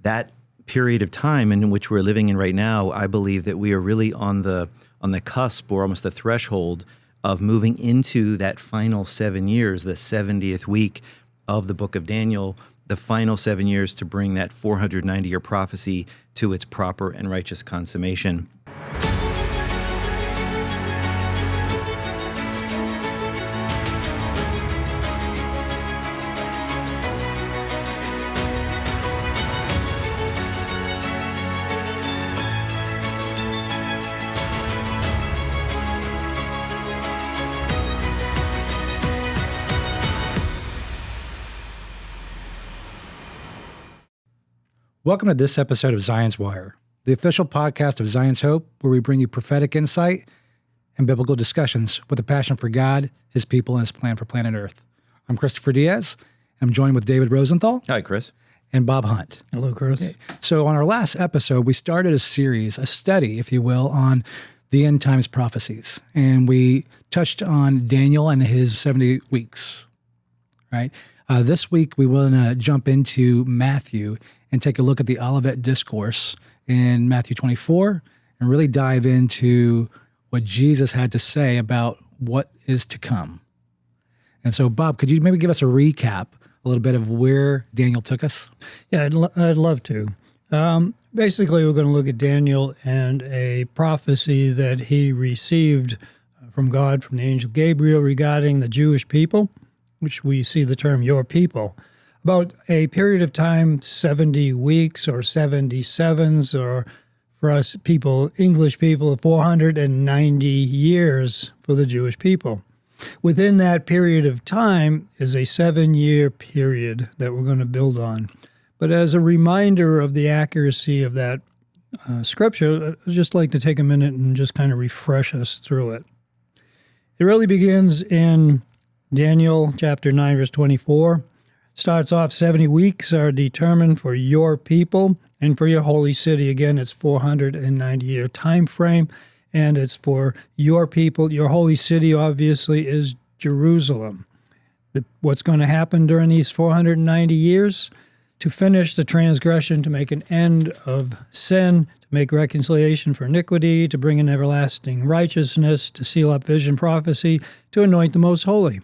that period of time in which we're living in right now, I believe that we are really on the cusp or almost the threshold of moving into that final 7 years, the 70th week of the book of Daniel, the final 7 years to bring that 490-year prophecy to its proper and righteous consummation. Welcome to this episode of Zion's Wire, the official podcast of Zion's Hope, where we bring you prophetic insight and biblical discussions with a passion for God, His people, and His plan for planet Earth. I'm Christopher Diaz. I'm joined with David Rosenthal. Hi, Chris. And Bob Hunt. Hello, Chris. Okay. So on our last episode, we started a series, a study, if you will, on the end times prophecies. And we touched on Daniel and his 70 weeks, right? This week, we want to jump into Matthew and take a look at the Olivet Discourse in Matthew 24 and really dive into what Jesus had to say about what is to come. And so, Bob, could you maybe give us a recap, a little bit of where Daniel took us? Yeah, I'd love to. Basically, we're going to look at Daniel and a prophecy that he received from God, from the angel Gabriel, regarding the Jewish people, which we see the term your people. About a period of time, 70 weeks or 77s, or for us people, English people, 490 years for the Jewish people. Within that period of time is a 7-year period that we're going to build on. But as a reminder of the accuracy of that scripture, I'd just like to take a minute and just kind of refresh us through it. It really begins in Daniel chapter 9, verse 24. Starts off 70 weeks are determined for your people and for your holy city. Again, it's 490-year time frame, and it's for your people. Your holy city, obviously, is Jerusalem. What's going to happen during these 490 years? To finish the transgression, to make an end of sin, to make reconciliation for iniquity, to bring in everlasting righteousness, to seal up vision prophecy, to anoint the most holy.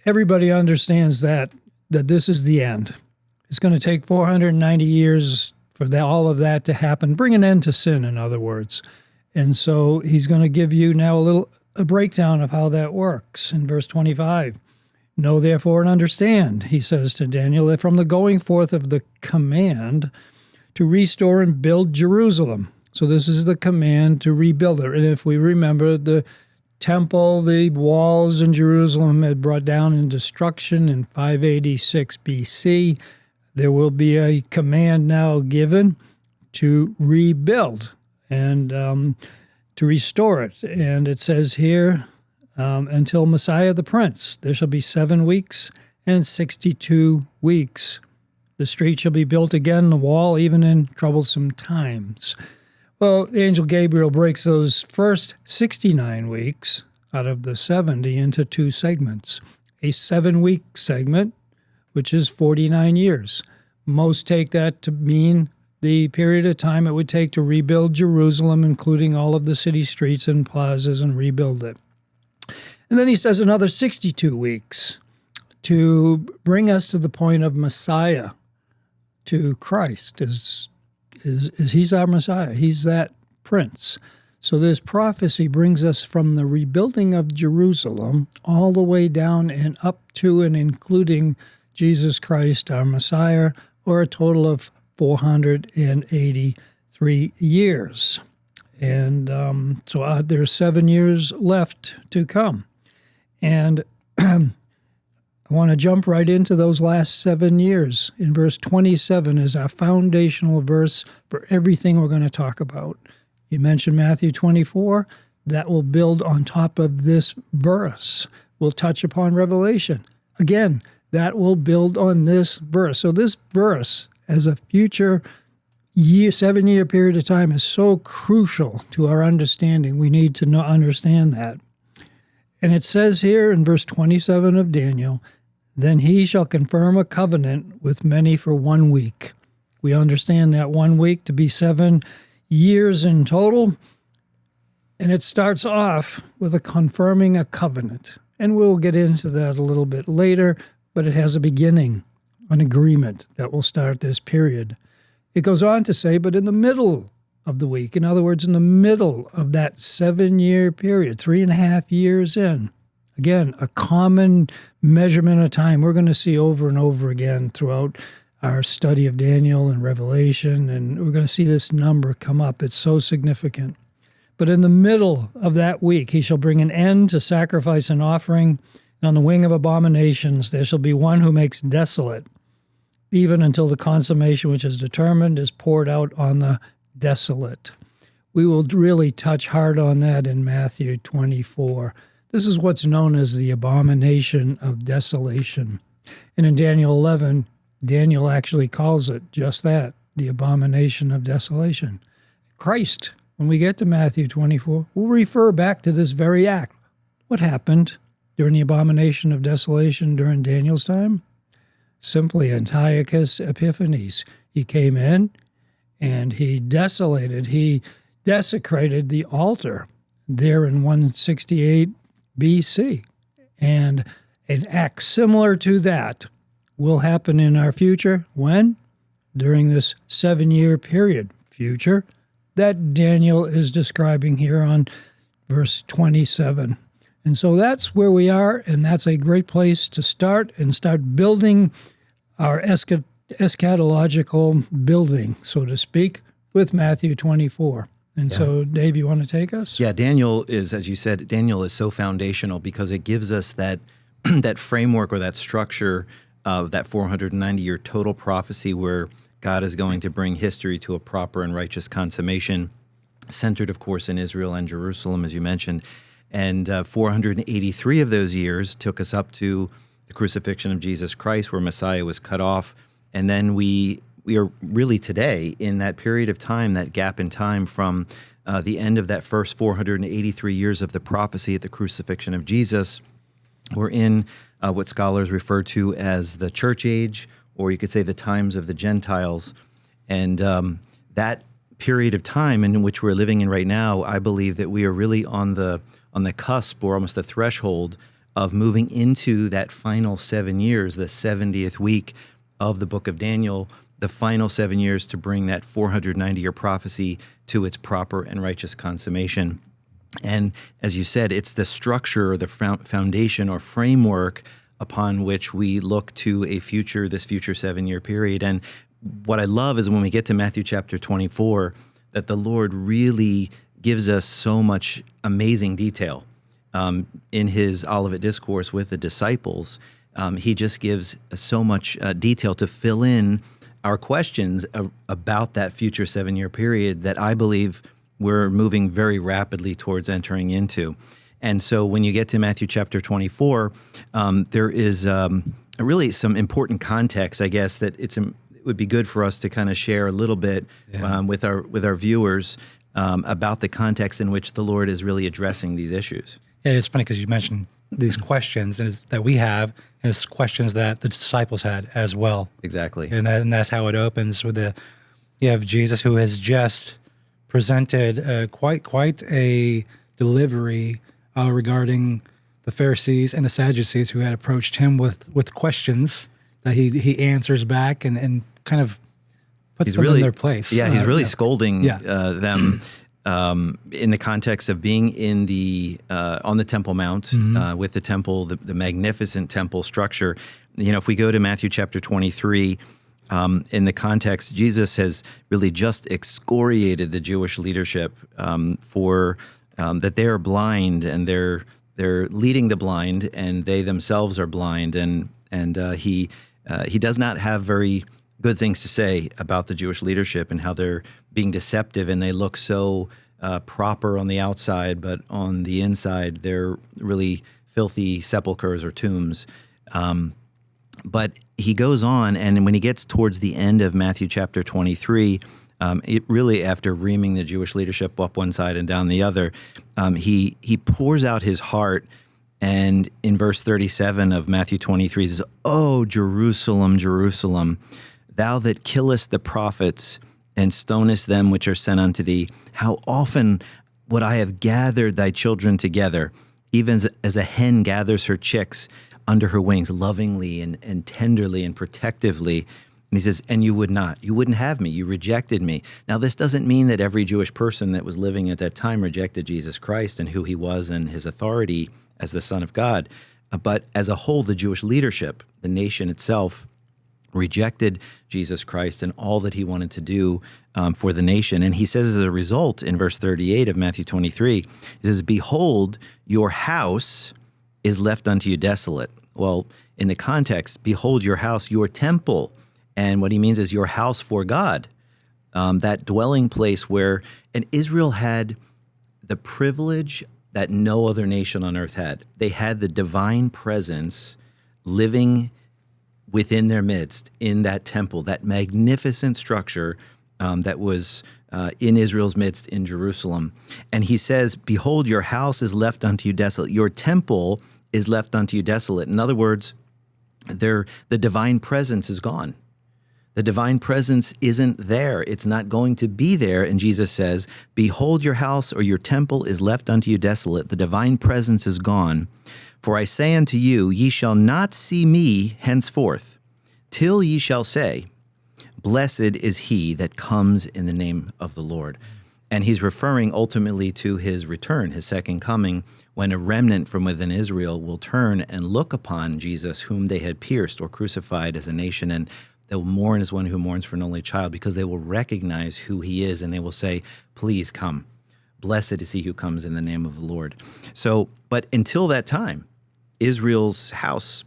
Everybody understands that this is the end. It's going to take 490 years for all of that to happen. Bring an end to sin, in other words. And so he's going to give you now a breakdown of how that works. In verse 25, know therefore and understand, he says to Daniel, that from the going forth of the command to restore and build Jerusalem. So this is the command to rebuild it. And if we remember, the temple, the walls in Jerusalem had brought down in destruction in 586 BC. There will be a command now given to rebuild and to restore it. And it says here, until Messiah the Prince, there shall be 7 weeks and 62 weeks. The street shall be built again, the wall, even in troublesome times. Well, the angel Gabriel breaks those first 69 weeks out of the 70 into 2 segments. A 7-week segment, which is 49 years. Most take that to mean the period of time it would take to rebuild Jerusalem, including all of the city streets and plazas, and rebuild it. And then he says another 62 weeks to bring us to the point of Messiah, to Christ, is he's our Messiah. He's that prince. So this prophecy brings us from the rebuilding of Jerusalem all the way down and up to and including Jesus Christ, our Messiah, or a total of 483 years. And so there's 7 years left to come. And I want to jump right into those last 7 years. In verse 27 is our foundational verse for everything we're going to talk about. You mentioned Matthew 24. That will build on top of this verse. We'll touch upon Revelation. Again, that will build on this verse. So this verse, as a future 7-year period of time, is so crucial to our understanding. We need to understand that. And it says here in verse 27 of Daniel, then he shall confirm a covenant with many for 1 week. We understand that 1 week to be 7 years in total. And it starts off with confirming a covenant. And we'll get into that a little bit later, but it has a beginning, an agreement that will start this period. It goes on to say, but in the middle of the week, in other words, in the middle of that 7-year period, 3.5 years in, again, a common measurement of time we're going to see over and over again throughout our study of Daniel and Revelation, and we're going to see this number come up. It's so significant. But in the middle of that week, he shall bring an end to sacrifice and offering, and on the wing of abominations there shall be one who makes desolate, even until the consummation which is determined is poured out on the desolate. We will really touch hard on that in Matthew 24. This is what's known as the abomination of desolation. And in Daniel 11, Daniel actually calls it just that, the abomination of desolation. Christ, when we get to Matthew 24, will refer back to this very act. What happened during the abomination of desolation during Daniel's time? Simply Antiochus Epiphanes. He came in and he desecrated the altar there in 168 BC. And an act similar to that will happen in our future. When? During this 7-year period. Future that Daniel is describing here on verse 27. And so that's where we are, and that's a great place to start and start building our eschatological building, so to speak, with Matthew 24. And so, Dave, you want to take us? Yeah, Daniel is, as you said, Daniel is so foundational because it gives us that that framework or that structure of that 490-year total prophecy where God is going to bring history to a proper and righteous consummation, centered, of course, in Israel and Jerusalem, as you mentioned. And 483 of those years took us up to the crucifixion of Jesus Christ, where Messiah was cut off. And then we are really today in that period of time, that gap in time from the end of that first 483 years of the prophecy at the crucifixion of Jesus. We're in what scholars refer to as the church age, or you could say the times of the Gentiles. And that period of time in which we're living in right now, I believe that we are really on the cusp, or almost the threshold, of moving into that final 7 years, the 70th week of the book of Daniel, the final 7 years to bring that 490-year prophecy to its proper and righteous consummation. And as you said, it's the structure or the foundation or framework upon which we look to this future 7-year period. And what I love is when we get to Matthew chapter 24, that the Lord really gives us so much amazing detail. In his Olivet Discourse with the disciples, he just gives so much detail to fill in our questions about that future 7-year period that I believe we're moving very rapidly towards entering into. And so when you get to Matthew chapter 24, there is really some important context, I guess, that it would be good for us to kind of share a little bit with our viewers about the context in which the Lord is really addressing these issues. Yeah, it's funny because you mentioned these questions that we have, and it's questions that the disciples had as well. Exactly. And that's how it opens with you have Jesus, who has just presented quite a delivery regarding the Pharisees and the Sadducees who had approached him with questions that he answers back and kind of puts them in their place. Yeah, he's really scolding them in the context of being in on the Temple Mount with the temple, the magnificent temple structure. You know, if we go to Matthew chapter 23, in the context, Jesus has really just excoriated the Jewish leadership for that they are blind and they're leading the blind, and they themselves are blind, and he does not have very good things to say about the Jewish leadership and how they're being deceptive, and they look so proper on the outside, but on the inside they're really filthy sepulchers or tombs. But he goes on, and when he gets towards the end of Matthew chapter 23, it really, after reaming the Jewish leadership up one side and down the other, he pours out his heart. And in verse 37 of Matthew 23, he says, "Oh, Jerusalem, Jerusalem, thou that killest the prophets and stonest them which are sent unto thee, how often would I have gathered thy children together, even as a hen gathers her chicks under her wings, lovingly and tenderly and protectively. And he says, and you would not. You wouldn't have me. You rejected me. Now, this doesn't mean that every Jewish person that was living at that time rejected Jesus Christ and who he was and his authority as the Son of God. But as a whole, the Jewish leadership, the nation itself, rejected Jesus Christ and all that he wanted to do for the nation. And he says as a result in verse 38 of Matthew 23, he says, behold, your house is left unto you desolate. Well, in the context, behold your house, your temple. And what he means is your house for God, that dwelling place where, and Israel had the privilege that no other nation on earth had. They had the divine presence living within their midst in that temple, that magnificent structure that was in Israel's midst in Jerusalem. And he says, behold, your house is left unto you desolate. Your temple is left unto you desolate. In other words, the divine presence is gone. The divine presence isn't there. It's not going to be there. And Jesus says, behold, your house or your temple is left unto you desolate. The divine presence is gone. For I say unto you, ye shall not see me henceforth, till ye shall say, blessed is he that comes in the name of the Lord. And he's referring ultimately to his return, his second coming, when a remnant from within Israel will turn and look upon Jesus, whom they had pierced or crucified as a nation, and they will mourn as one who mourns for an only child, because they will recognize who he is, and they will say, please come. Blessed is he who comes in the name of the Lord. So, but until that time, Israel's house,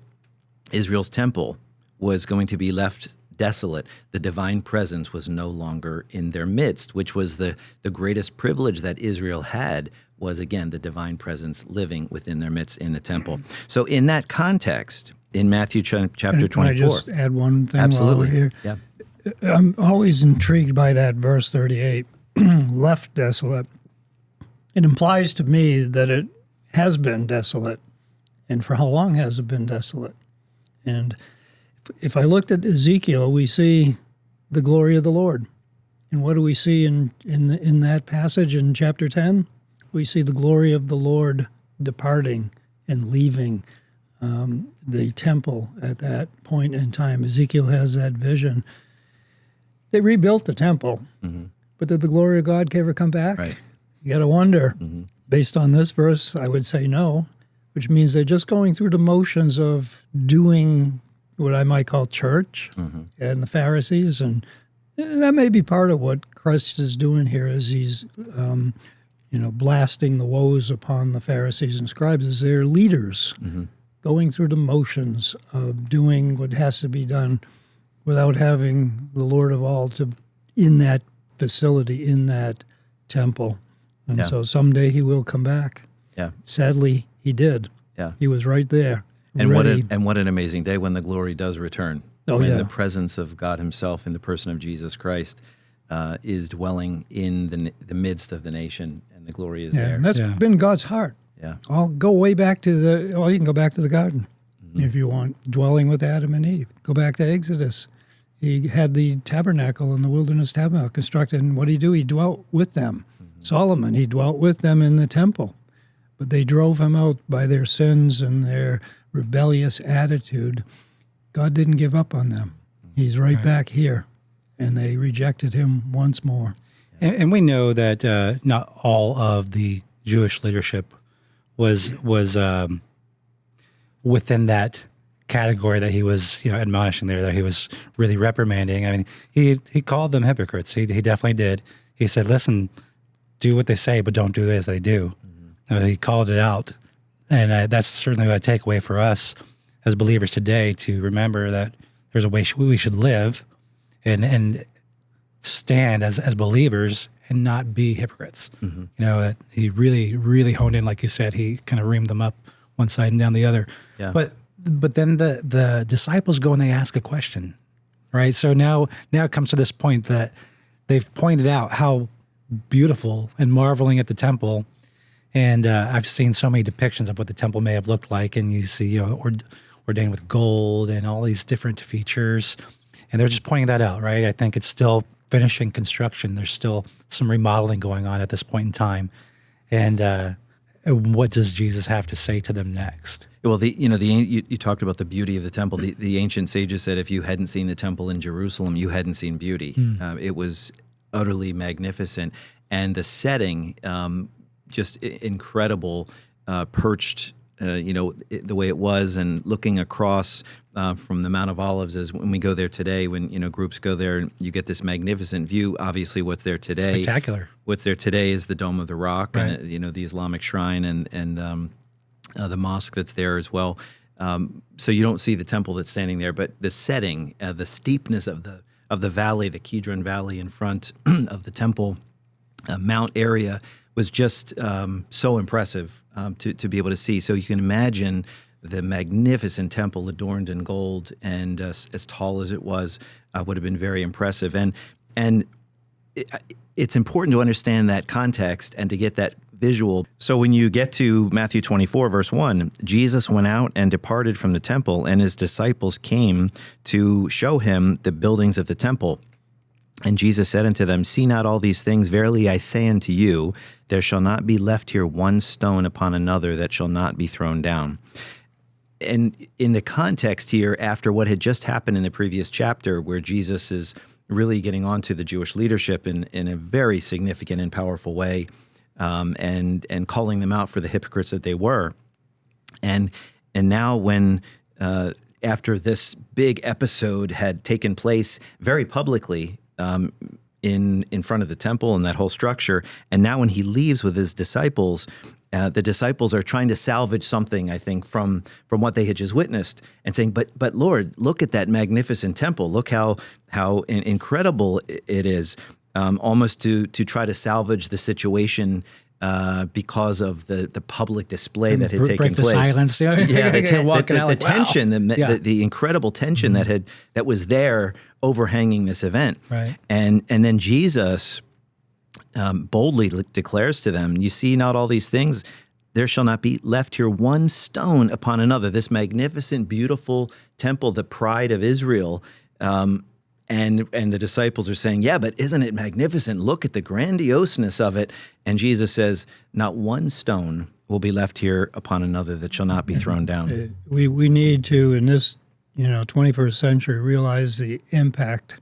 Israel's temple, was going to be left desolate. The divine presence was no longer in their midst, which was the greatest privilege that Israel had, was, again, the divine presence living within their midst in the temple. So in that context, in Matthew chapter 24. Can I just add one thing Absolutely. while we're here? Yeah. I'm always intrigued by that verse 38, left desolate. It implies to me that it has been desolate. And for how long has it been desolate? And if I looked at Ezekiel, we see the glory of the Lord. And what do we see in that passage in chapter 10? We see the glory of the Lord departing and leaving the temple at that point in time. Ezekiel has that vision. They rebuilt the temple, but did the glory of God ever come back? Right. You got to wonder. Based on this verse, I would say no, which means they're just going through the motions of doing what I might call church and the Pharisees. And that may be part of what Christ is doing here as he's, blasting the woes upon the Pharisees and scribes as their leaders, going through the motions of doing what has to be done without having the Lord of all in that facility, in that temple. And so someday he will come back. Yeah. Sadly, he did. Yeah. He was right there. And ready. what an amazing day when the glory does return. Oh, when yeah. the presence of God himself in the person of Jesus Christ is dwelling in the midst of the nation, and the glory is there. And that's been God's heart. Yeah. I'll go way back to you can go back to the garden if you want, dwelling with Adam and Eve. Go back to Exodus. He had the tabernacle in the wilderness tabernacle constructed, and what did he do? He dwelt with them. Solomon, he dwelt with them in the temple. But they drove him out by their sins and their rebellious attitude. God didn't give up on them. He's right back here, and they rejected him once more. And we know that not all of the Jewish leadership was within that category that he was, admonishing there, that he was really reprimanding. I mean, he called them hypocrites. He definitely did. He said, listen, do what they say, but don't do as they do. He called it out. And that's certainly a takeaway for us as believers today, to remember that there's a way we should live and stand as believers and not be hypocrites. That he really, really honed in, like you said, he kind of reamed them up one side and down the other. Yeah. But then the disciples go and they ask a question, right? So now it comes to this point that they've pointed out how beautiful and marveling at the temple. And I've seen so many depictions of what the temple may have looked like, and you see, ordained with gold and all these different features. And they're just pointing that out, right? I think it's still finishing construction. There's still some remodeling going on at this point in time. And what does Jesus have to say to them next? Well, you talked about the beauty of the temple. The ancient sages said if you hadn't seen the temple in Jerusalem, you hadn't seen beauty. It was utterly magnificent. And the setting, just incredible, perched, the way it was, and looking across from the Mount of Olives, as when we go there today, when groups go there, you get this magnificent view. Obviously, what's there today, spectacular. What's there today is the Dome of the Rock, right. And the Islamic shrine, and the mosque that's there as well. So you don't see the temple that's standing there, but the setting, the steepness of the valley, the Kidron Valley in front of the temple mount area was just so impressive to be able to see. So you can imagine the magnificent temple adorned in gold, and as tall as it was, would have been very impressive. And it's important to understand that context and to get that visual. So when you get to Matthew 24, verse 1, Jesus went out and departed from the temple, and his disciples came to show him the buildings of the temple. And Jesus said unto them, See not all these things? Verily I say unto you, there shall not be left here one stone upon another that shall not be thrown down. And in the context here, after what had just happened in the previous chapter, where Jesus is really getting on to the Jewish leadership in a very significant and powerful way, and calling them out for the hypocrites that they were. And now when after this big episode had taken place very publicly in front of the temple and that whole structure, and now when he leaves with his disciples, the disciples are trying to salvage something, I think, from what they had just witnessed, and saying, "But Lord, look at that magnificent temple. Look how incredible it is." Almost to try to salvage the situation because of the public display that had taken break the place. Silence. Yeah, the tension, wow. the incredible tension that was there overhanging this event. Right. And then Jesus boldly declares to them, "You see not all these things? There shall not be left here one stone upon another." This magnificent, beautiful temple, the pride of Israel. And the disciples are saying, "Yeah, but isn't it magnificent? Look at the grandioseness of it." And Jesus says, "Not one stone will be left here upon another that shall not be thrown down." We need to, in this 21st century, realize the impact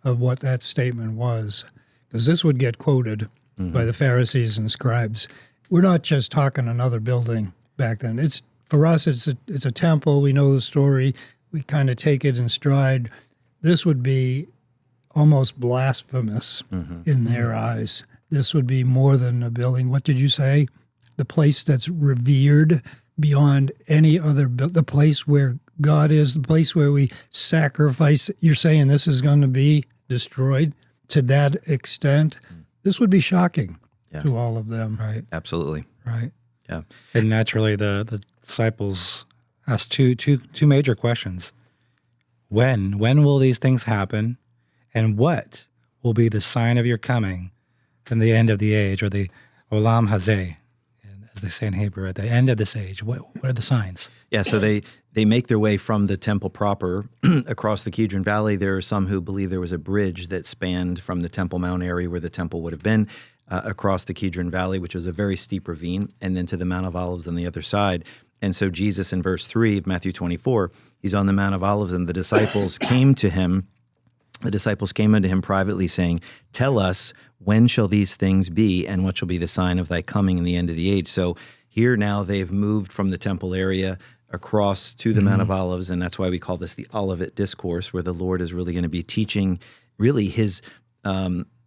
of what that statement was, because this would get quoted by the Pharisees and scribes. We're not just talking another building back then. For us, it's a temple. We know the story. We kind of take it in stride. This would be almost blasphemous in their eyes. This would be more than a building. What did you say? The place that's revered beyond any other, the place where God is, the place where we sacrifice. You're saying this is going to be destroyed to that extent? This would be shocking to all of them. Right. Absolutely. Right. Yeah. And naturally, the disciples asked two major questions. When will these things happen? And what will be the sign of your coming and the end of the age, or the olam hazeh, as they say in Hebrew, at the end of this age? What are the signs? Yeah, so they make their way from the temple proper across the Kidron Valley. There are some who believe there was a bridge that spanned from the Temple Mount area where the temple would have been across the Kidron Valley, which was a very steep ravine, and then to the Mount of Olives on the other side. And so Jesus, in verse 3 of Matthew 24, he's on the Mount of Olives, and the disciples came to him. The disciples came unto him privately, saying, "Tell us, when shall these things be, and what shall be the sign of thy coming and the end of the age?" So here now they've moved from the temple area across to the Mount of Olives, and that's why we call this the Olivet Discourse, where the Lord is really going to be teaching really his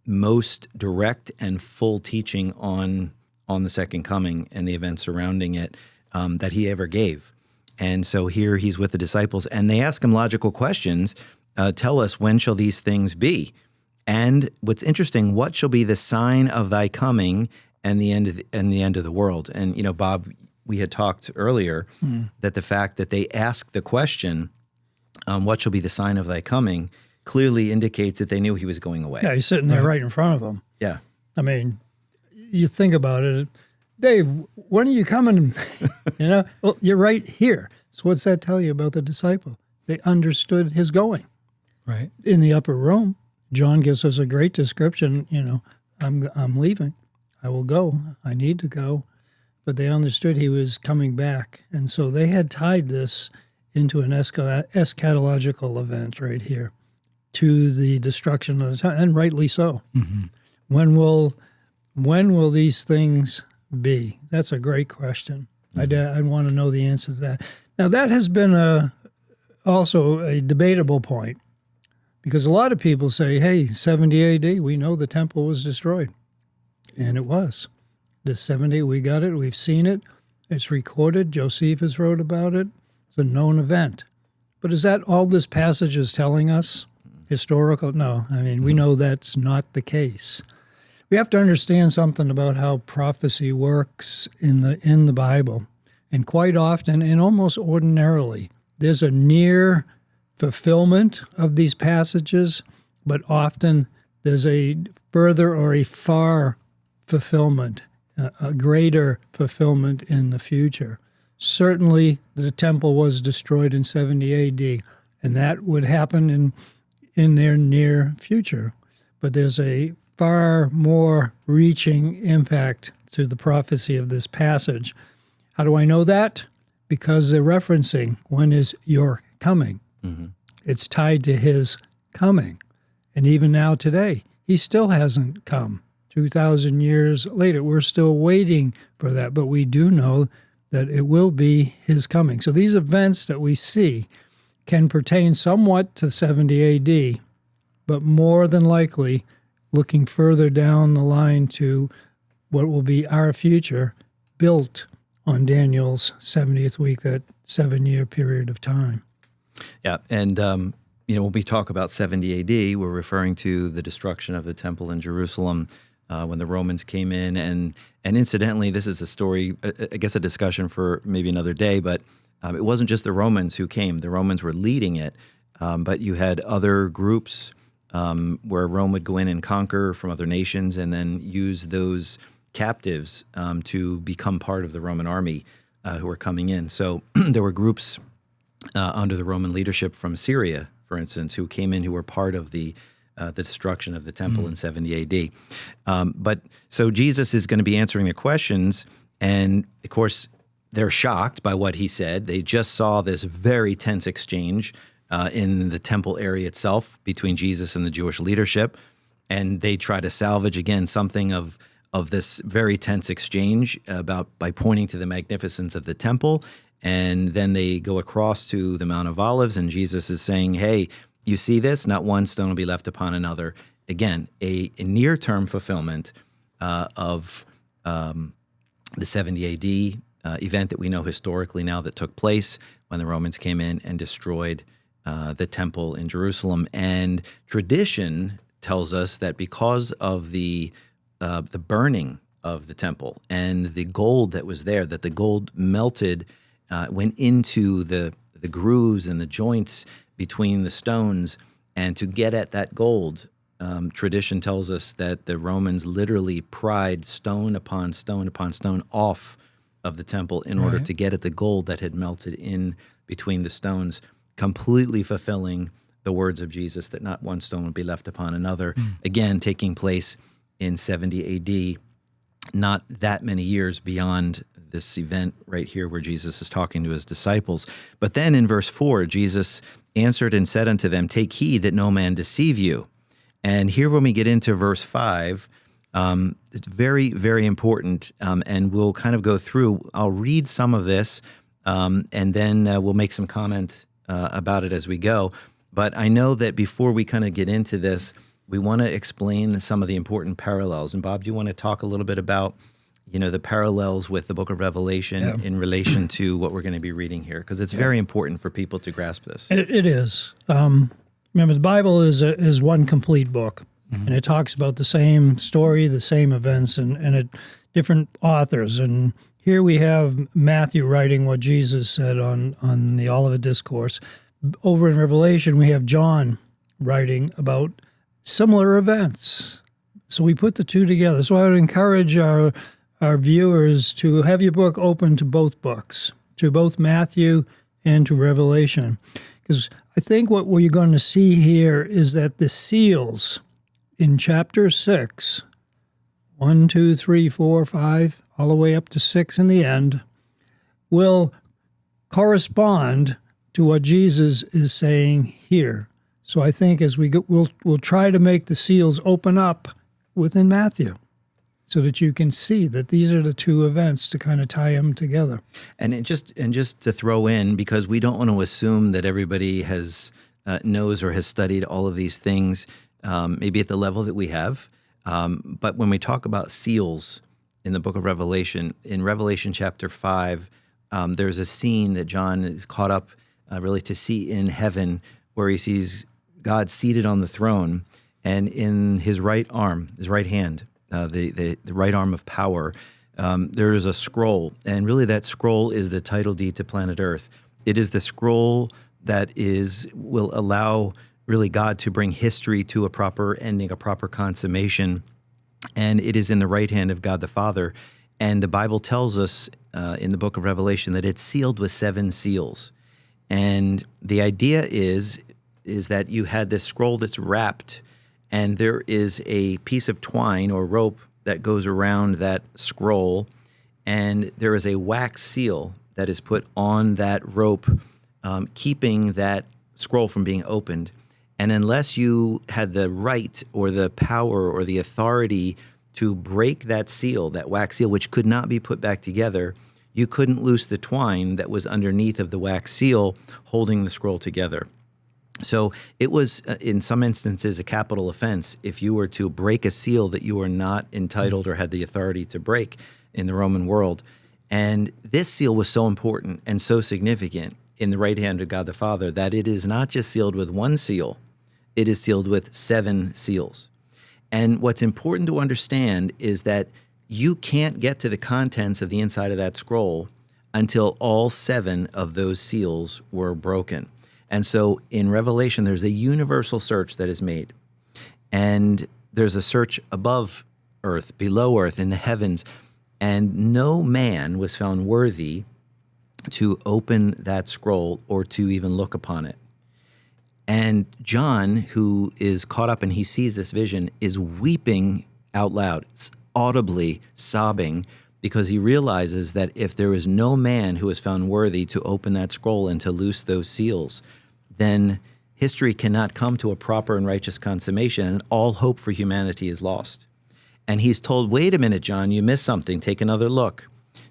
most direct and full teaching on the second coming and the events surrounding it that he ever gave. And so here he's with the disciples, and they ask him logical questions. Tell us, when shall these things be? And what's interesting, what shall be the sign of thy coming and the end of the world? And Bob, we had talked earlier that the fact that they asked the question, what shall be the sign of thy coming, clearly indicates that they knew he was going away. Yeah, he's sitting there right in front of them. Yeah. I mean, you think about it, Dave, when are you coming? Well, you're right here. So what's that tell you about the disciple? They understood his going. Right. In the upper room, John gives us a great description. I'm leaving. I will go. I need to go. But they understood he was coming back. And so they had tied this into an eschatological event right here to the destruction of the time, and rightly so. Mm-hmm. When will these things be? That's a great question. Mm-hmm. I'd want to know the answer to that. Now, that has been also a debatable point, because a lot of people say, hey, 70 AD, we know the temple was destroyed. And it was. The 70, we got it, we've seen it, it's recorded, Josephus wrote about it, it's a known event. But is that all this passage is telling us? Historical? No, I mean, we know that's not the case. We have to understand something about how prophecy works in the Bible. And quite often, and almost ordinarily, there's a near fulfillment of these passages, but often there's a further or a far fulfillment, a greater fulfillment in the future. Certainly, the temple was destroyed in 70 AD, and that would happen in their near future. But there's a far more reaching impact to the prophecy of this passage. How do I know that? Because they're referencing, when is your coming? Mm-hmm. It's tied to his coming. And even now today, he still hasn't come. 2,000 years later, we're still waiting for that, but we do know that it will be his coming. So these events that we see can pertain somewhat to 70 AD, but more than likely looking further down the line to what will be our future, built on Daniel's 70th week, that 7-year period of time. Yeah, and when we talk about 70 AD, we're referring to the destruction of the temple in Jerusalem when the Romans came in. And incidentally, this is a story, I guess a discussion for maybe another day, but it wasn't just the Romans who came. The Romans were leading it, but you had other groups where Rome would go in and conquer from other nations and then use those captives to become part of the Roman army who were coming in. So there were groups under the Roman leadership from Syria, for instance, who came in who were part of the destruction of the temple in 70 AD. But so Jesus is going to be answering their questions, and of course they're shocked by what he said. They just saw this very tense exchange in the temple area itself between Jesus and the Jewish leadership, and they try to salvage again something of this very tense exchange by pointing to the magnificence of the temple. And then they go across to the Mount of Olives, and Jesus is saying, hey, you see this? Not one stone will be left upon another. Again, a near-term fulfillment of the 70 AD event that we know historically now that took place when the Romans came in and destroyed the temple in Jerusalem. And tradition tells us that because of the burning of the temple and the gold that was there, that the gold melted, went into the grooves and the joints between the stones, and to get at that gold, tradition tells us that the Romans literally pried stone upon stone upon stone off of the temple in order to get at the gold that had melted in between the stones, completely fulfilling the words of Jesus that not one stone would be left upon another. Again, taking place in 70 AD, not that many years beyond this event right here where Jesus is talking to his disciples. But then in verse 4, Jesus answered and said unto them, take heed that no man deceive you. And here when we get into verse 5, it's very, very important, and we'll kind of go through. I'll read some of this, and then we'll make some comment about it as we go. But I know that before we kind of get into this, we want to explain some of the important parallels. And Bob, do you want to talk a little bit about the parallels with the book of Revelation in relation to what we're going to be reading here? Because it's very important for people to grasp this. It is. Remember, the Bible is one complete book, and it talks about the same story, the same events, and different authors. And here we have Matthew writing what Jesus said on the Olivet Discourse. Over in Revelation, we have John writing about similar events. So we put the two together. So I would encourage our viewers to have your book open to both books, to both Matthew and to Revelation. Because I think what we're going to see here is that the seals in chapter 6, 1, 2, 3, 4, 5, all the way up to 6 in the end, will correspond to what Jesus is saying here. So I think as we go, we'll try to make the seals open up within Matthew, so that you can see that these are the two events to kind of tie them together. And just to throw in, because we don't want to assume that everybody has knows or has studied all of these things, maybe at the level that we have. But when we talk about seals in the book of Revelation, in Revelation chapter 5, there's a scene that John is caught up really to see in heaven, where he sees God seated on the throne, and in his right arm, his right hand, the right arm of power, there is a scroll, and really that scroll is the title deed to planet Earth. It is the scroll that will allow really God to bring history to a proper ending, a proper consummation, and it is in the right hand of God the Father. And the Bible tells us in the book of Revelation that it's sealed with 7 seals. And the idea is that you had this scroll that's wrapped, and there is a piece of twine or rope that goes around that scroll, and there is a wax seal that is put on that rope, keeping that scroll from being opened. And unless you had the right or the power or the authority to break that seal, that wax seal, which could not be put back together, you couldn't loose the twine that was underneath of the wax seal holding the scroll together. So it was, in some instances, a capital offense if you were to break a seal that you were not entitled or had the authority to break in the Roman world. And this seal was so important and so significant in the right hand of God the Father that it is not just sealed with 1 seal, it is sealed with 7 seals. And what's important to understand is that you can't get to the contents of the inside of that scroll until all 7 of those seals were broken. And so in Revelation, there's a universal search that is made. And there's a search above earth, below earth, in the heavens. And no man was found worthy to open that scroll or to even look upon it. And John, who is caught up and he sees this vision, is weeping out loud, audibly sobbing, because he realizes that if there is no man who is found worthy to open that scroll and to loose those seals, then history cannot come to a proper and righteous consummation, and all hope for humanity is lost. And he's told, wait a minute, John, you missed something. Take another look.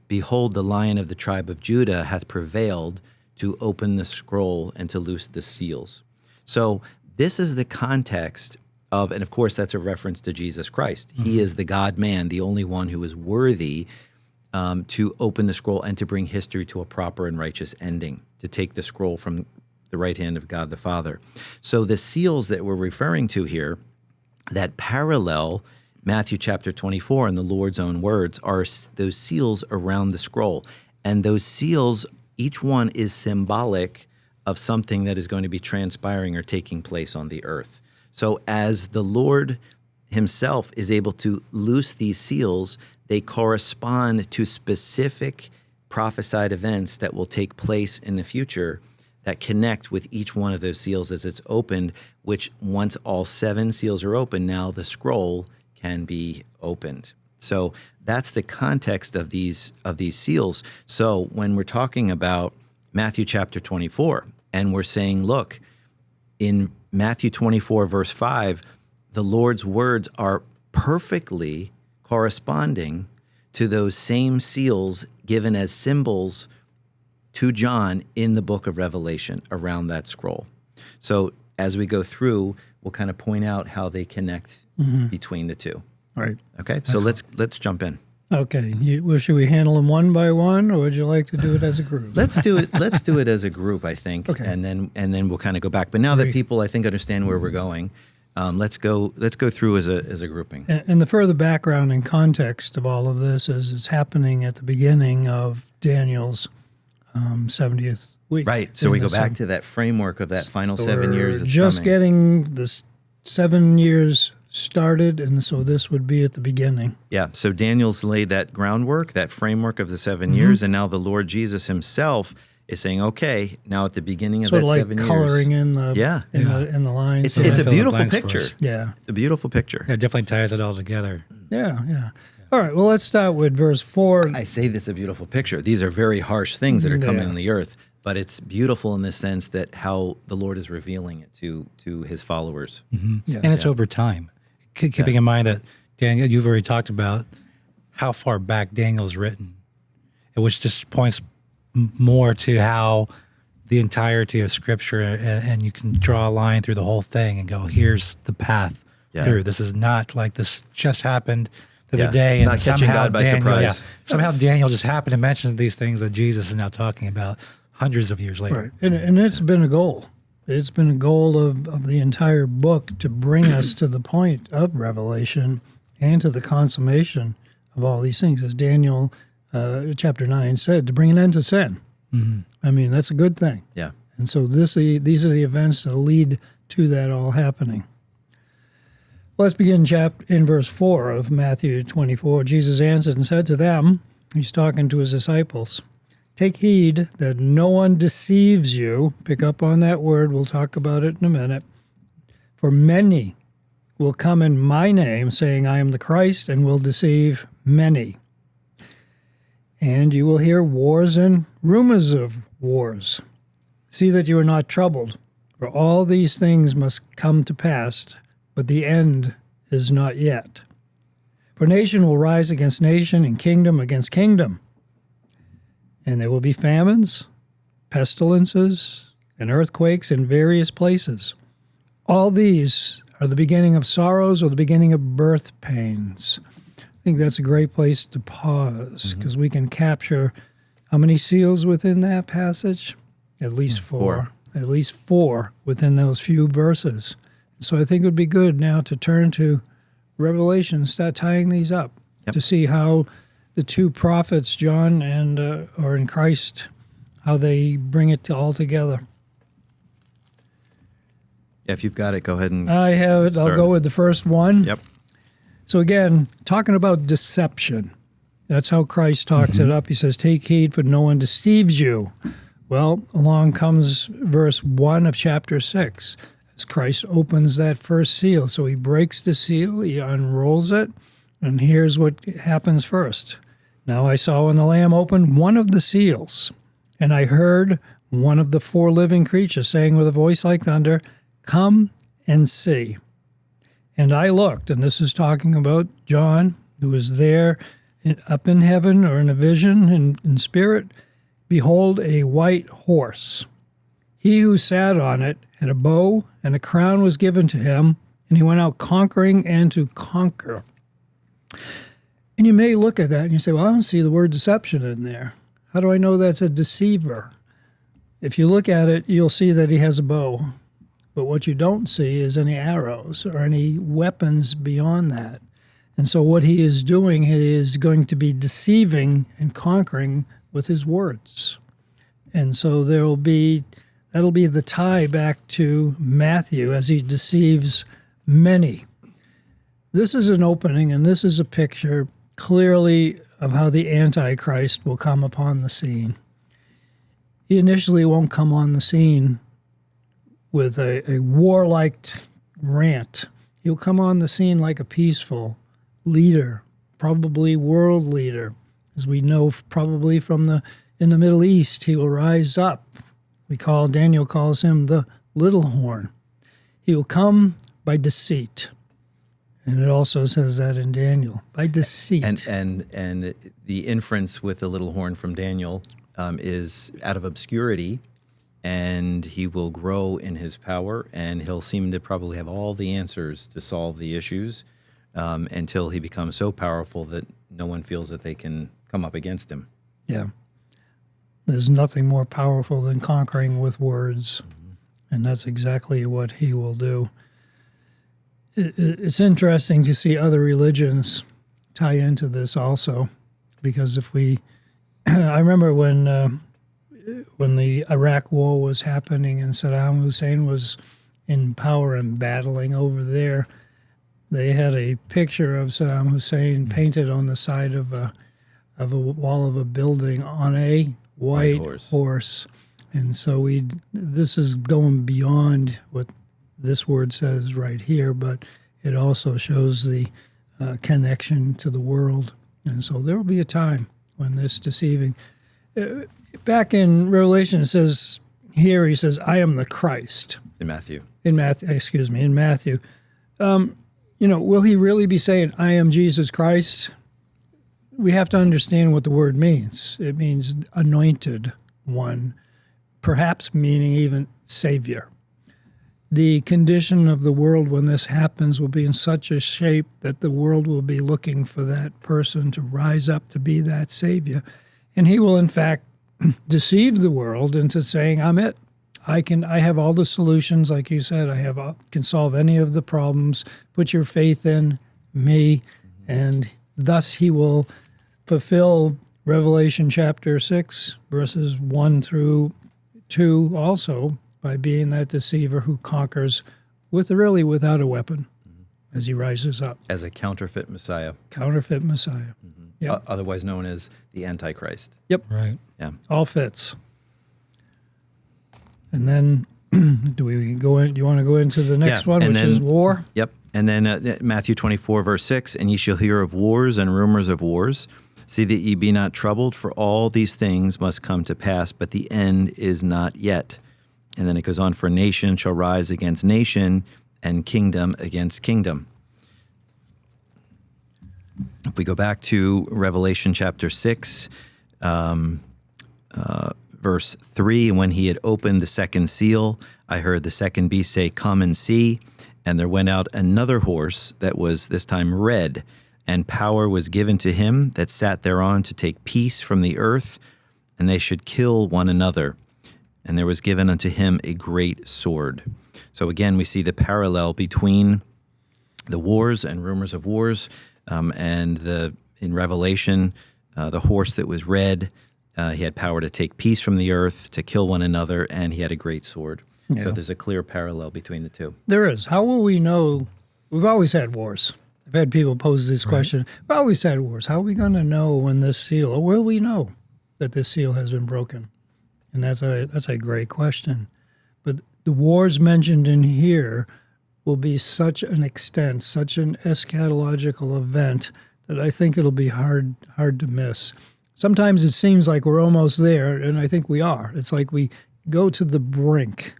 Behold, the Lion of the tribe of Judah hath prevailed to open the scroll and to loose the seals. So this is the context of, and of course, that's a reference to Jesus Christ. Mm-hmm. He is the God-man, the only one who is worthy to open the scroll and to bring history to a proper and righteous ending, to take the scroll from the right hand of God the Father. So the seals that we're referring to here that parallel Matthew chapter 24 and the Lord's own words are those seals around the scroll. And those seals, each one is symbolic of something that is going to be transpiring or taking place on the earth. So as the Lord himself is able to loose these seals, they correspond to specific prophesied events that will take place in the future that connect with each one of those seals as it's opened, which once all 7 seals are open, now the scroll can be opened. So that's the context of these seals. So when we're talking about Matthew chapter 24, and we're saying, look, in Matthew 24, verse 5, the Lord's words are perfectly corresponding to those same seals given as symbols to John in the book of Revelation around that scroll. So as we go through, we'll kind of point out how they connect between the two. Right. Okay, Excellent. So let's jump in. Okay. Should we handle them one by one, or would you like to do it as a group? Let's do it as a group, I think. Okay. And then we'll kind of go back. But now that people, I think, understand where we're going, let's go through as a grouping. And the further background and context of all of this is it's happening at the beginning of Daniel's 70th week. Right. So we go back to that framework of that final 7 years. That's just coming. getting the 7 years started, and so this would be at the beginning. Yeah. So Daniel's laid that groundwork, that framework of the 7 years, and now the Lord Jesus himself is saying, okay, now at the beginning of sort that of like 7 years. coloring in the Yeah. in the lines. It's so a fill the beautiful blanks for picture. us. yeah. It's a beautiful picture. Yeah, it definitely ties it all together. Yeah. All right, well, let's start with verse 4. I say that's a beautiful picture. These are very harsh things that are coming Yeah. on the earth, but it's beautiful in the sense that how the Lord is revealing it to his followers. Yeah. And it's over time. Keeping in mind that, Daniel, you've already talked about how far back Daniel's written, which just points more to how the entirety of Scripture, and you can draw a line through the whole thing and go, here's the path through. This is not like this just happened the other day. Not catching God by surprise. Somehow Daniel just happened to mention these things that Jesus is now talking about hundreds of years later. Right, and it's been a goal. It's been a goal of the entire book to bring us to the point of Revelation and to the consummation of all these things, as Daniel chapter 9 said, to bring an end to sin. Mm-hmm. I mean, that's a good thing. Yeah. And so these are the events that lead to that all happening. Let's begin in verse 4 of Matthew 24. Jesus answered and said to them, he's talking to his disciples, take heed that no one deceives you. Pick up on that word. We'll talk about it in a minute. For many will come in my name, saying, I am the Christ, and will deceive many. And you will hear wars and rumors of wars. See that you are not troubled, for all these things must come to pass, but the end is not yet. For nation will rise against nation, and kingdom against kingdom. And there will be famines, pestilences, and earthquakes in various places. All these are the beginning of sorrows or the beginning of birth pains. I think that's a great place to pause, because we can capture how many seals within that passage? At least four. At least four within those few verses. So I think it would be good now to turn to Revelation and start tying these up to see how the two prophets, John and or in Christ, how they bring it all together. Yeah, if you've got it, go ahead and I have it. I'll go with the first one. Yep. So again, talking about deception. That's how Christ talks it up. He says, take heed for no one deceives you. Well, along comes verse 1 of chapter 6. As Christ opens that first seal. So he breaks the seal, he unrolls it, and here's what happens first. Now I saw when the Lamb opened one of the seals, and I heard one of the four living creatures saying with a voice like thunder, come and see. And I looked, and this is talking about John, who was there up in heaven or in a vision in spirit. Behold, a white horse. He who sat on it had a bow, and a crown was given to him, and he went out conquering and to conquer. And you may look at that and you say, well, I don't see the word deception in there. How do I know that's a deceiver? If you look at it, you'll see that he has a bow. But what you don't see is any arrows or any weapons beyond that. And so what he is doing is going to be deceiving and conquering with his words. And so that'll be the tie back to Matthew as he deceives many. This is an opening, and this is a picture clearly of how the Antichrist will come upon the scene. He initially won't come on the scene with a warlike rant. He'll come on the scene like a peaceful leader, probably world leader. As we know, probably in the Middle East, he will rise up. Daniel calls him the little horn. He will come by deceit. And it also says that in Daniel, by deceit. And the inference with the little horn from Daniel is out of obscurity, and he will grow in his power, and he'll seem to probably have all the answers to solve the issues until he becomes so powerful that no one feels that they can come up against him. Yeah. There's nothing more powerful than conquering with words, and that's exactly what he will do. It's interesting to see other religions tie into this also, because I remember when the Iraq War was happening and Saddam Hussein was in power and battling over there, they had a picture of Saddam Hussein painted on the side of a wall of a building on a white horse. And so this is going beyond what this word says right here, but it also shows the connection to the world. And so there will be a time when this deceiving. Back in Revelation, it says here, he says, I am the Christ. In Matthew. In Matthew. Will he really be saying, I am Jesus Christ? We have to understand what the word means. It means anointed one, perhaps meaning even Savior. The condition of the world when this happens will be in such a shape that the world will be looking for that person to rise up to be that Savior. And he will, in fact, deceive the world into saying, I'm it. I have all the solutions, like you said. I can solve any of the problems. Put your faith in me. And thus he will fulfill Revelation chapter 6, verses 1 through 2 also, by being that deceiver who conquers without a weapon as he rises up. As a counterfeit Messiah. Counterfeit Messiah. Yep. Otherwise known as the Antichrist. Yep. Right. Yeah. All fits. And then do you want to go into the next one, which is war? Yep. And then Matthew 24, verse 6, and ye shall hear of wars and rumors of wars. See that ye be not troubled, for all these things must come to pass, but the end is not yet. And then it goes on, for nation shall rise against nation, and kingdom against kingdom. If we go back to Revelation chapter 6, verse 3, and when he had opened the second seal, I heard the second beast say, come and see. And there went out another horse that was this time red, and power was given to him that sat thereon to take peace from the earth, and they should kill one another. And there was given unto him a great sword. So again, we see the parallel between the wars and rumors of wars, and in Revelation, the horse that was red, he had power to take peace from the earth, to kill one another, and he had a great sword. Yeah. So there's a clear parallel between the two. There is. How will we know? We've always had wars. I've had people pose this question. We've always had wars. How are we going to know when this seal, or will we know that this seal has been broken? And that's a great question. But the wars mentioned in here will be such an extent, such an eschatological event that I think it'll be hard to miss. Sometimes it seems like we're almost there, and I think we are. It's like we go to the brink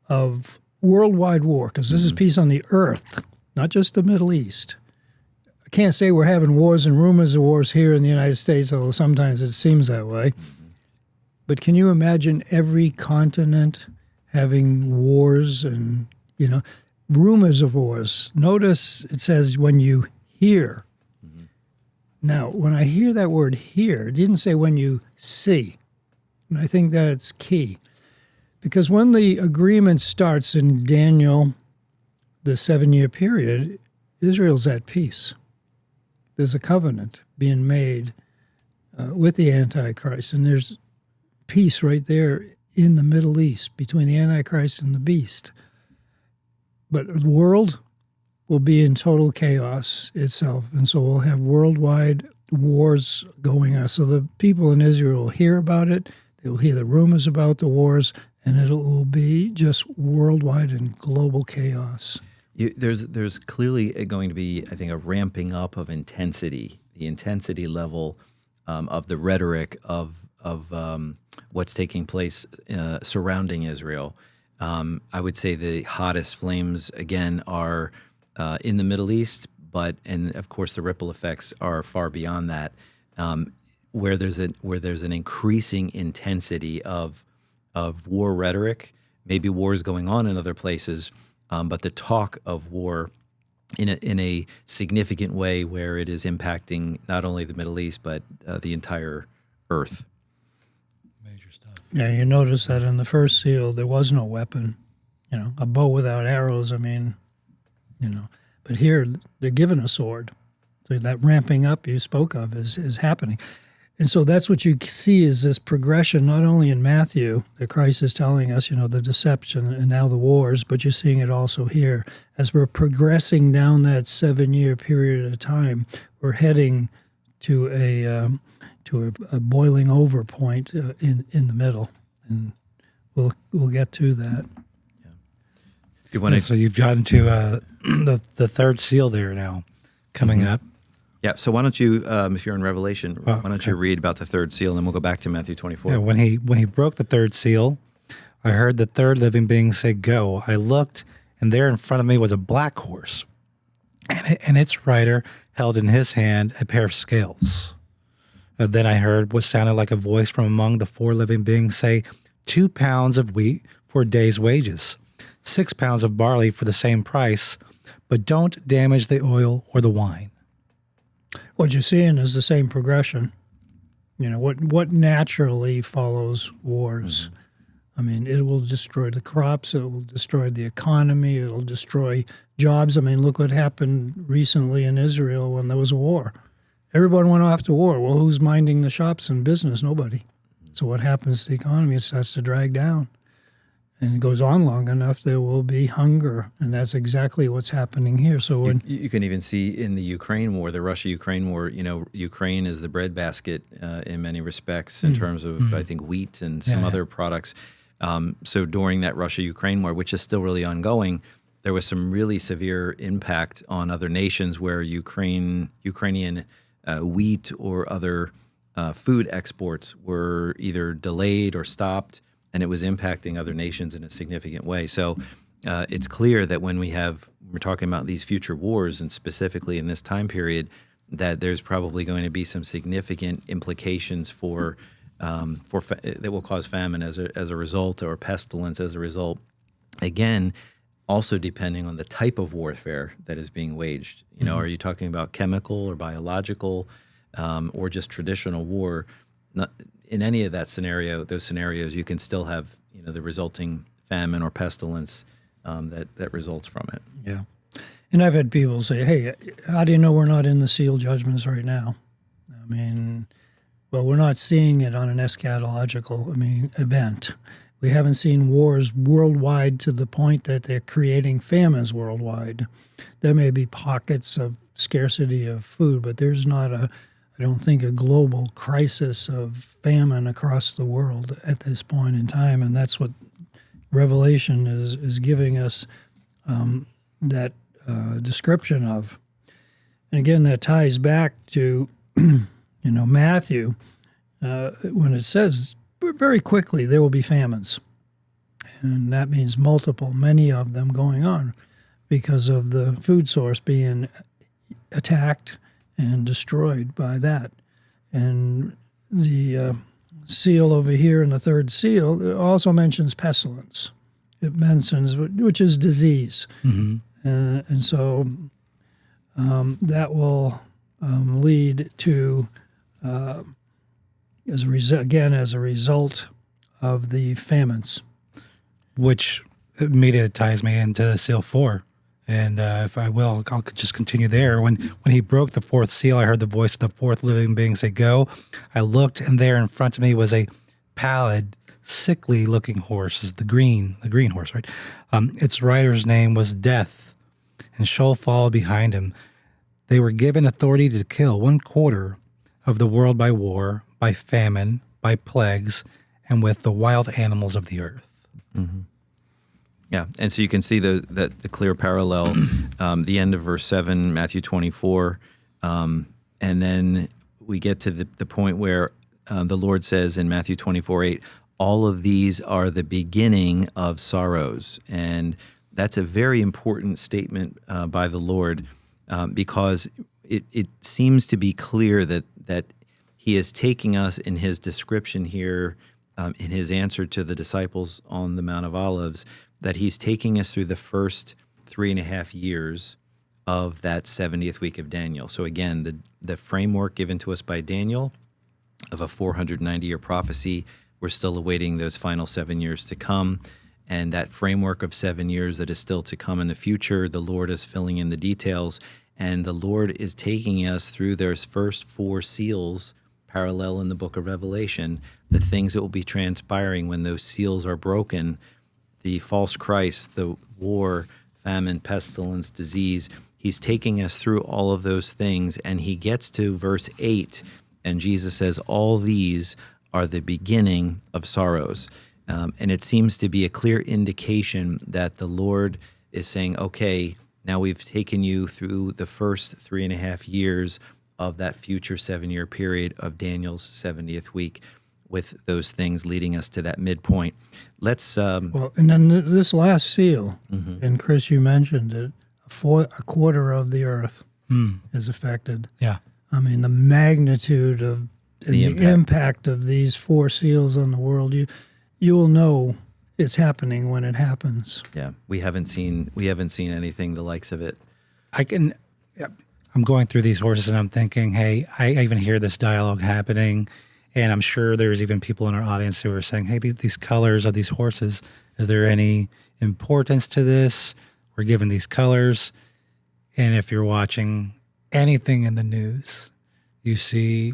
of worldwide war, because this is peace on the earth, not just the Middle East. I can't say we're having wars and rumors of wars here in the United States, although sometimes it seems that way. But can you imagine every continent having wars and, rumors of wars? Notice it says when you hear. Now, when I hear that word hear, it didn't say when you see. And I think that's key. Because when the agreement starts in Daniel, the 7-year period, Israel's at peace. There's a covenant being made with the Antichrist, and there's peace right there in the Middle East between the Antichrist and the beast. But the world will be in total chaos itself, and so we'll have worldwide wars going on. So the people in Israel will hear about it, they will hear the rumors about the wars, and it will be just worldwide and global chaos. There's clearly going to be, I think, a ramping up of intensity, the intensity level of the rhetoric of what's taking place surrounding Israel. I would say the hottest flames, again, are in the Middle East, and of course the ripple effects are far beyond that, where there's an increasing intensity of war rhetoric. Maybe wars going on in other places, but the talk of war in a significant way, where it is impacting not only the Middle East but the entire earth. Major stuff. Yeah, you notice that in the first seal there was no weapon, a bow without arrows. But here they're given a sword. So that ramping up you spoke of is happening. And so that's what you see is this progression, not only in Matthew, that Christ is telling us, the deception and now the wars, but you're seeing it also here. As we're progressing down that 7-year period of time, we're heading to a boiling over point in the middle, and we'll get to that. So you've gotten to the third seal there now, coming up. Yeah. So why don't you, if you're in Revelation, why don't you read about the third seal, and then we'll go back to Matthew 24. Yeah, when he broke the third seal, I heard the third living being say, "Go." I looked, and there in front of me was a black horse, and its rider held in his hand a pair of scales. Then I heard what sounded like a voice from among the four living beings say, 2 pounds of wheat for a day's wages, 6 pounds of barley for the same price, but don't damage the oil or the wine. What you're seeing is the same progression. You know, what naturally follows wars. I mean, it will destroy the crops, it will destroy the economy, it'll destroy jobs. I mean, look what happened recently in Israel when there was a war. Everyone went off to war. Well, who's minding the shops and business? Nobody. So what happens to the economy? It starts to drag down. And it goes on long enough, there will be hunger. And that's exactly what's happening here. So when you can even see in the Ukraine war, the Russia-Ukraine war, you know, Ukraine is the breadbasket in many respects in terms of, I think, wheat and some other products. So during that Russia-Ukraine war, which is still really ongoing, there was some really severe impact on other nations where Ukrainian wheat or other food exports were either delayed or stopped, and it was impacting other nations in a significant way. So it's clear that when we're talking about these future wars, and specifically in this time period, that there's probably going to be some significant implications that will cause famine as a result, or pestilence as a result. Again, also depending on the type of warfare that is being waged. You know, are you talking about chemical or biological, or just traditional war? In any of those scenarios, you can still have, you know, the resulting famine or pestilence that results from it. Yeah. And I've had people say, hey, how do you know we're not in the seal judgments right now? I mean, well, we're not seeing it on an eschatological, event. We haven't seen wars worldwide to the point that they're creating famines worldwide. There may be pockets of scarcity of food, but there's not I don't think, a global crisis of famine across the world at this point in time. And that's what Revelation is giving us that description of. And again, that ties back to, Matthew, when it says very quickly there will be famines. And that means many of them going on because of the food source being attacked and destroyed by that. And the seal over here in the third seal also mentions pestilence. It mentions, which is disease. And so that will lead to, as a result of the famines. Which immediately ties me into seal 4. And if I will, I'll just continue there. When he broke the fourth seal, I heard the voice of the fourth living being say, "Go." I looked, and there in front of me was a pallid, sickly-looking horse. Is the green horse, right? Its rider's name was Death, and Sheol followed behind him. They were given authority to kill 1/4 of the world by war, by famine, by plagues, and with the wild animals of the earth. Mm-hmm. Yeah, and so you can see the clear parallel, the end of verse 7, Matthew 24, and then we get to the point where the Lord says in Matthew 24:8, all of these are the beginning of sorrows. And that's a very important statement by the Lord because it seems to be clear that he is taking us in his description here, in his answer to the disciples on the Mount of Olives, that he's taking us through the first 3.5 years of that 70th week of Daniel. So again, the framework given to us by Daniel of a 490-year prophecy, we're still awaiting those final 7 years to come. And that framework of 7 years that is still to come in the future, the Lord is filling in the details. And the Lord is taking us through those first 4 seals, parallel in the book of Revelation, the things that will be transpiring when those seals are broken, the false Christ, the war, famine, pestilence, disease. he's taking us through all of those things, and he gets to verse 8, and Jesus says, all these are the beginning of sorrows. And it seems to be a clear indication that the Lord is saying, okay, now we've taken you through the first 3.5 years of that future 7-year period of Daniel's 70th week, with those things leading us to that midpoint. Let's well, and then this last seal, and Chris, you mentioned it, a quarter of the earth is affected. Yeah. I mean, the magnitude of the impact of these 4 seals on the world, you will know it's happening when it happens. Yeah, we haven't seen anything the likes of it. I'm going through these horses and I'm thinking, hey, I even hear this dialogue happening, and I'm sure there's even people in our audience who are saying, hey, these colors of these horses, is there any importance to this? We're given these colors. And if you're watching anything in the news, you see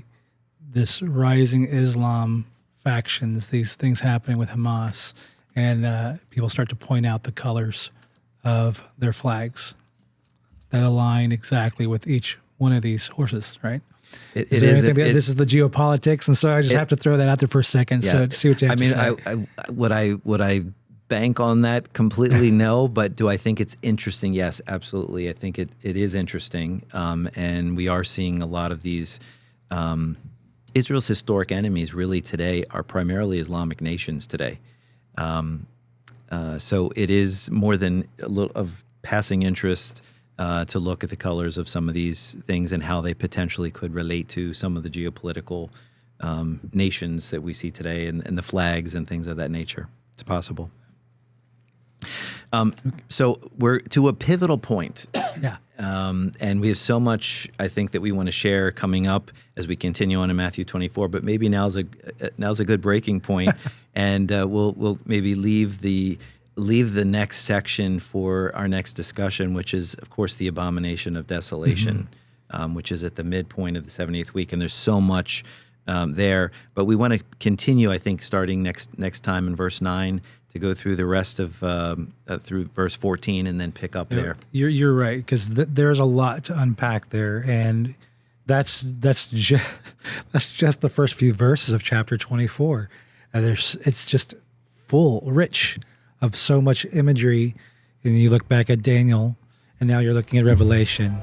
this rising Islam factions, these things happening with Hamas, and people start to point out the colors of their flags that align exactly with each one of these horses, right? This is the geopolitics, and so I just have to throw that out there for a second. Yeah, so see what you have to say. Would I bank on that completely? No, but do I think it's interesting? Yes, absolutely. I think it is interesting, and we are seeing a lot of these. Israel's historic enemies really today are primarily Islamic nations today. So it is more than a little of passing interest to look at the colors of some of these things and how they potentially could relate to some of the geopolitical nations that we see today, and the flags and things of that nature. It's possible. So we're to a pivotal point. Yeah. And we have so much, I think, that we want to share coming up as we continue on in Matthew 24. But maybe now's a good breaking point, and we'll maybe leave the next section for our next discussion, which is, of course, the abomination of desolation, which is at the midpoint of the 70th week. And there's so much there, but we want to continue, I think, starting next time in verse 9. To go through the rest of through verse 14 and then pick up there. You're right, because there's a lot to unpack there, and that's just the first few verses of chapter 24. It's just rich of so much imagery, and you look back at Daniel, and now you're looking at Revelation,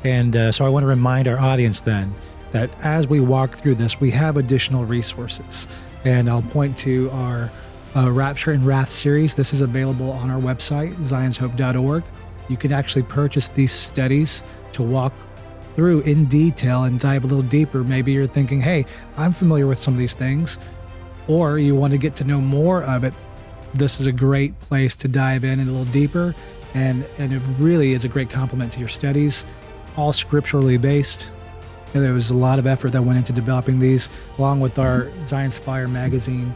and so I want to remind our audience then that as we walk through this, we have additional resources, and I'll point to our Rapture and Wrath series. This is available on our website, zionshope.org. You can actually purchase these studies to walk through in detail and dive a little deeper. Maybe you're thinking, hey, I'm familiar with some of these things, or you want to get to know more of it. This is a great place to dive in a little deeper, and it really is a great complement to your studies, all scripturally based. And there was a lot of effort that went into developing these, along with our Zion's Fire magazine.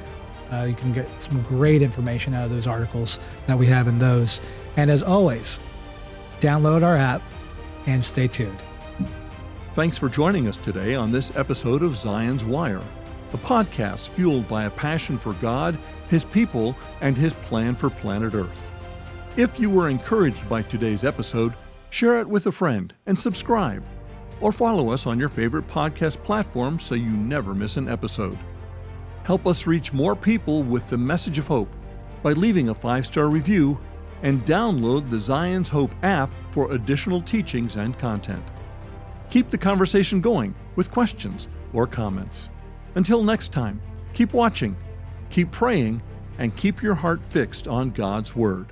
You can get some great information out of those articles that we have in those. And as always, download our app and stay tuned. Thanks for joining us today on this episode of Zion's Wire, a podcast fueled by a passion for God, His people, and His plan for planet Earth. If you were encouraged by today's episode, share it with a friend and subscribe, or follow us on your favorite podcast platform so you never miss an episode. Help us reach more people with the message of hope by leaving a 5-star review and download the Zion's Hope app for additional teachings and content. Keep the conversation going with questions or comments. Until next time, keep watching, keep praying, and keep your heart fixed on God's Word.